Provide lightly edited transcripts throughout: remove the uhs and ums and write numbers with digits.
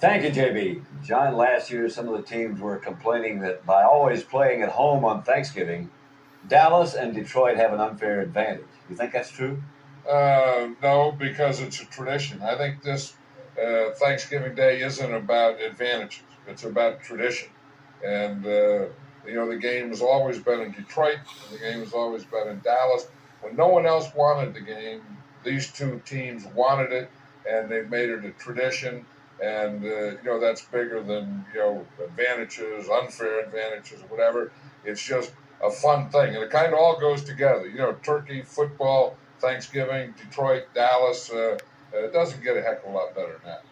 Thank you, JB. John, last year some of the teams were complaining that by always playing at home on Thanksgiving, Dallas and Detroit have an unfair advantage. You think that's true? No, because it's a tradition. I think this Thanksgiving Day isn't about advantages. It's about tradition. And, the game has always been in Detroit, and the game has always been in Dallas. When no one else wanted the game, these two teams wanted it, and they made it a tradition. And, that's bigger than, advantages, unfair advantages, or whatever. It's just a fun thing. And it kind of all goes together. Turkey, football, Thanksgiving, Detroit, Dallas. It doesn't get a heck of a lot better than that.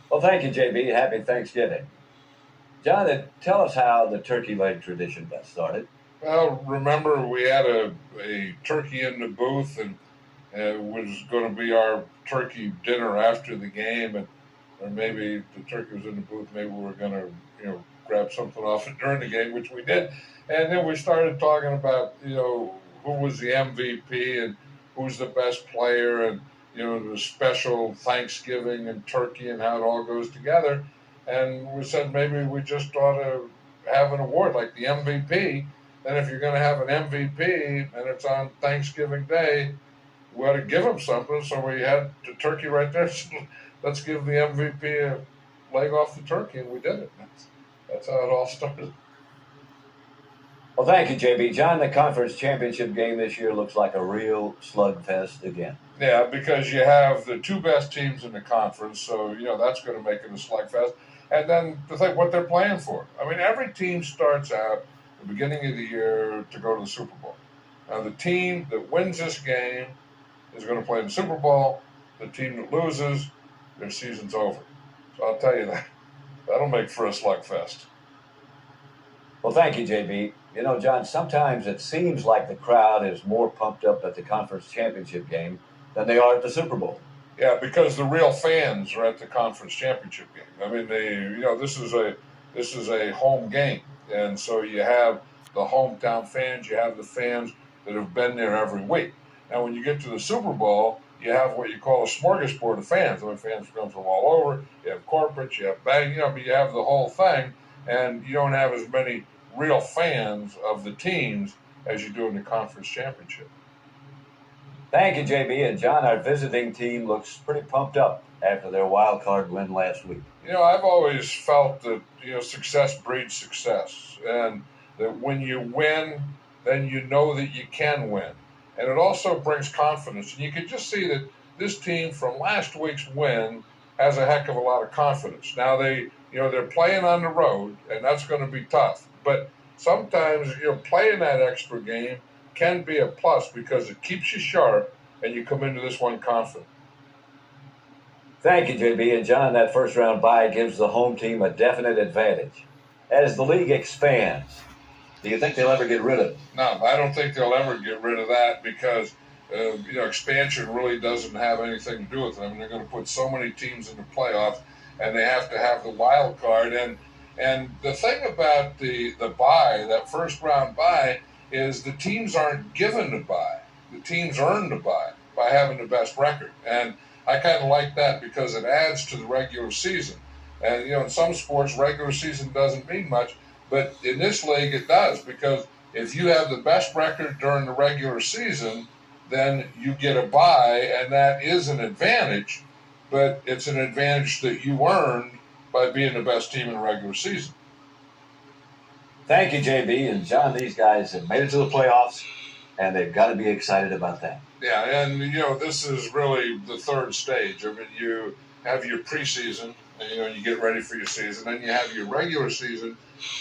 Well, thank you, JB. Happy Thanksgiving. John, tell us how the turkey leg tradition got started. Well, remember we had a turkey in the booth, and it was going to be our turkey dinner after the game, and or maybe the turkey was in the booth. Maybe we were going to, grab something off it during the game, which we did, and then we started talking about, who was the MVP and who's the best player, and the special Thanksgiving and turkey and how it all goes together. And we said maybe we just ought to have an award like the MVP. And if you're going to have an MVP and it's on Thanksgiving Day, we ought to give him something. So we had the turkey right there. So let's give the MVP a leg off the turkey, and we did it. That's how it all started. Well, thank you, JB. John, the conference championship game this year looks like a real slugfest again. Yeah, because you have the two best teams in the conference, so that's going to make it a slugfest. And then to think what they're playing for. I mean, every team starts out the beginning of the year to go to the Super Bowl. Now, the team that wins this game is going to play in the Super Bowl. The team that loses, their season's over. So I'll tell you that. That'll make for a slugfest. Well, thank you, JB. John, sometimes it seems like the crowd is more pumped up at the conference championship game than they are at the Super Bowl. Yeah, because the real fans are at the conference championship game. I mean, this is a home game, and so you have the hometown fans, you have the fans that have been there every week. Now, when you get to the Super Bowl, you have what you call a smorgasbord of fans. I mean, fans come from all over. You have corporates, you have bank, but you have the whole thing, and you don't have as many real fans of the teams as you do in the conference championship. Thank you, JB. And John, our visiting team looks pretty pumped up after their wild card win last week. I've always felt that, success breeds success. And that when you win, then you know that you can win. And it also brings confidence. And you can just see that this team from last week's win has a heck of a lot of confidence. Now they're playing on the road, and that's going to be tough. But sometimes, playing that extra game can be a plus because it keeps you sharp and you come into this one confident. Thank you, JB. And John, that first round bye gives the home team a definite advantage. As the league expands, do you think they'll ever get rid of it? No, I don't think they'll ever get rid of that because, expansion really doesn't have anything to do with it. I mean, they're going to put so many teams in the playoffs, and they have to have the wild card. And the thing about the bye, that first round bye, is the teams aren't given the bye. The teams earn the bye by having the best record. And I kind of like that because it adds to the regular season. And, in some sports, regular season doesn't mean much, but in this league it does because if you have the best record during the regular season, then you get a bye, and that is an advantage, but it's an advantage that you earned by being the best team in the regular season. Thank you, JB. And John, these guys have made it to the playoffs, and they've got to be excited about that. Yeah, and, this is really the third stage. I mean, you have your preseason, and, you get ready for your season. Then you have your regular season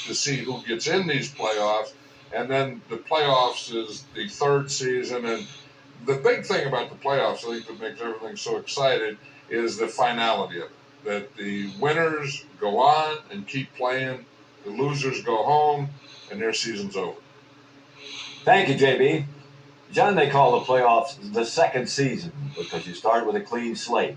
to see who gets in these playoffs. And then the playoffs is the third season. And the big thing about the playoffs, I think, that makes everything so excited is the finality of it. That the winners go on and keep playing, the losers go home, and their season's over. Thank you, JB. John, they call the playoffs the second season because you start with a clean slate.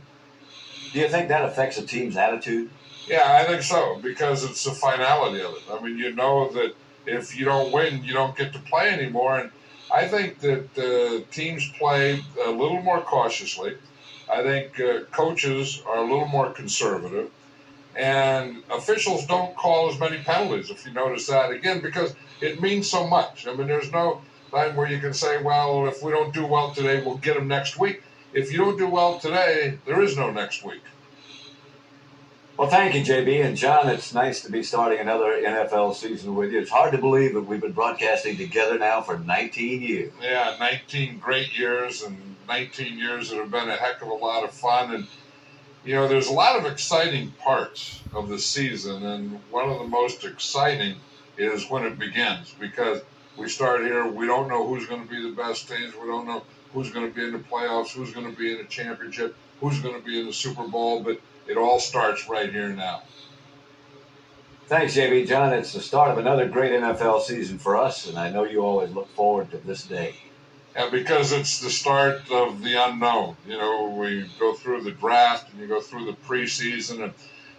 Do you think that affects a team's attitude? Yeah, I think so, because it's the finality of it. I mean, that if you don't win, you don't get to play anymore. And I think that teams play a little more cautiously. I think coaches are a little more conservative, and officials don't call as many penalties, if you notice that, again, because it means so much. I mean, there's no time where you can say, well, if we don't do well today, we'll get them next week. If you don't do well today, there is no next week. Well, thank you, JB. And John, it's nice to be starting another NFL season with you. It's hard to believe that we've been broadcasting together now for 19 years. Yeah, 19 great years, and 19 years that have been a heck of a lot of fun. And, you know, there's a lot of exciting parts of the season, and one of the most exciting is when it begins, because we start here, we don't know who's going to be the best teams, we don't know who's going to be in the playoffs, who's going to be in the championship, who's going to be in the Super Bowl, but it all starts right here now. Thanks, JB. John, it's the start of another great NFL season for us, and I know you always look forward to this day. Yeah, because it's the start of the unknown. You know, we go through the draft and you go through the preseason, and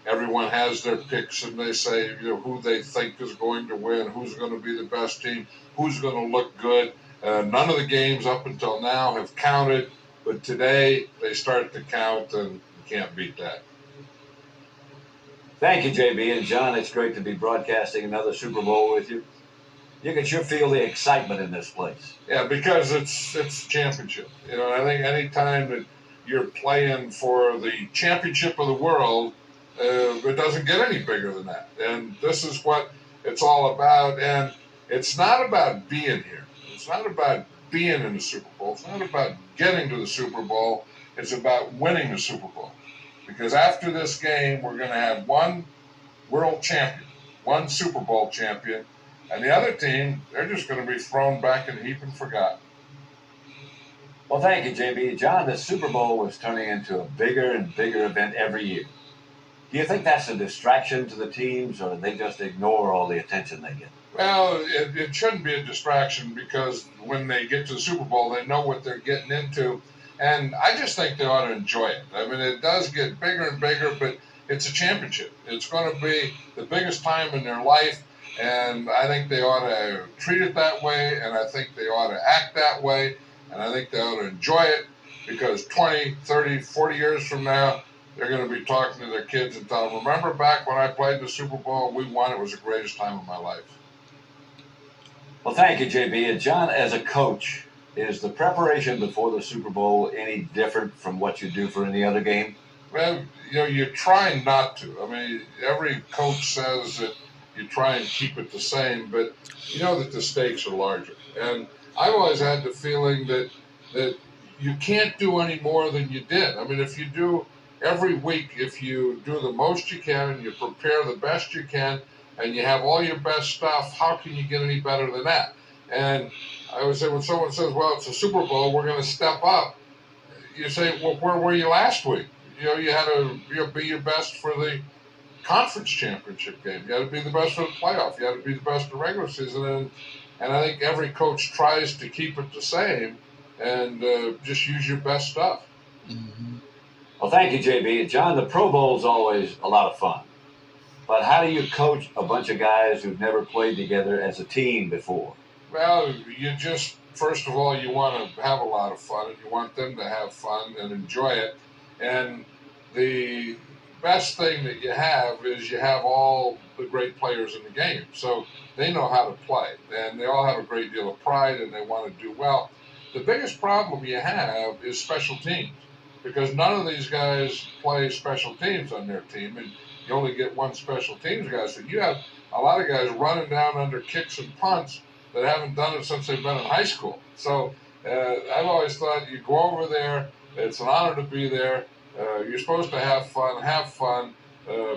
everyone has their picks, and they say, you know, who they think is going to win, who's going to be the best team, who's going to look good. None of the games up until now have counted, but today they start to count, and you can't beat that. Thank you, JB. And John, it's great to be broadcasting another Super Bowl with you. You can sure feel the excitement in this place. Yeah, because it's championship. You know, I think any time that you're playing for the championship of the world, it doesn't get any bigger than that. And this is what it's all about. And it's not about being here. It's not about being in the Super Bowl. It's not about getting to the Super Bowl. It's about winning the Super Bowl. Because after this game, we're going to have one world champion, one Super Bowl champion, and the other team, they're just going to be thrown back in a heap and forgotten. Well, thank you, JB. John, the Super Bowl is turning into a bigger and bigger event every year. Do you think that's a distraction to the teams, or do they just ignore all the attention they get? Well, it shouldn't be a distraction, because when they get to the Super Bowl, they know what they're getting into. And I just think they ought to enjoy it. I mean, it does get bigger and bigger, but it's a championship. It's going to be the biggest time in their life, and I think they ought to treat it that way, and I think they ought to act that way, and I think they ought to enjoy it, because 20, 30, 40 years from now, they're going to be talking to their kids and telling them, remember back when I played the Super Bowl, we won, it was the greatest time of my life. Well, thank you, JB. And John, as a coach, is the preparation before the Super Bowl any different from what you do for any other game? Well, you know, you try not to. I mean, every coach says that you try and keep it the same, but you know that the stakes are larger. And I've always had the feeling that you can't do any more than you did. I mean, if you do every week, if you do the most you can and you prepare the best you can and you have all your best stuff, how can you get any better than that? And I would say when someone says, well, it's a Super Bowl, we're going to step up, you say, well, where were you last week? You know, you had to be your best for the conference championship game. You had to be the best for the playoff. You had to be the best in the regular season. And I think every coach tries to keep it the same and just use your best stuff. Mm-hmm. Well, thank you, JB. John, the Pro Bowl is always a lot of fun. But how do you coach a bunch of guys who've never played together as a team before? Well, you just, first of all, you want to have a lot of fun, and you want them to have fun and enjoy it. And the best thing that you have is you have all the great players in the game. So they know how to play, and they all have a great deal of pride, and they want to do well. The biggest problem you have is special teams, because none of these guys play special teams on their team, and you only get one special teams guy. So you have a lot of guys running down under kicks and punts that haven't done it since they've been in high school. So I've always thought you go over there, it's an honor to be there, you're supposed to have fun,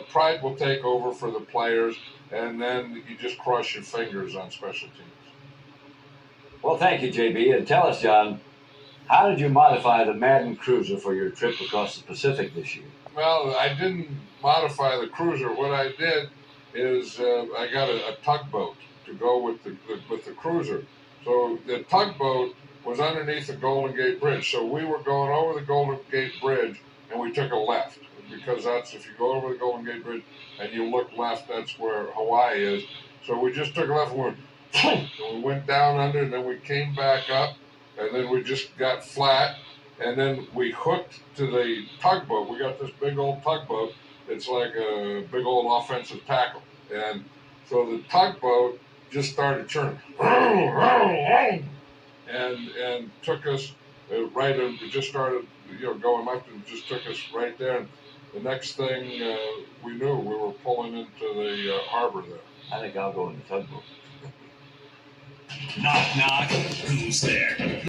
pride will take over for the players, and then you just cross your fingers on special teams. Well, thank you, JB. And tell us, John, how did you modify the Madden Cruiser for your trip across the Pacific this year? Well, I didn't modify the Cruiser. What I did is I got a tugboat to go with the Cruiser. So the tugboat was underneath the Golden Gate Bridge. So we were going over the Golden Gate Bridge, and we took a left, because that's, if you go over the Golden Gate Bridge and you look left, that's where Hawaii is. So we just took a left and we went down under, and then we came back up, and then we just got flat, And then we hooked to the tugboat. We got this big old tugboat. It's like a big old offensive tackle. And so the tugboat just started churning. And took us right, and we just started, going left, and just took us right there. And the next thing we knew, we were pulling into the harbor there. I think I'll go in the tugboat. Knock, knock. Who's there?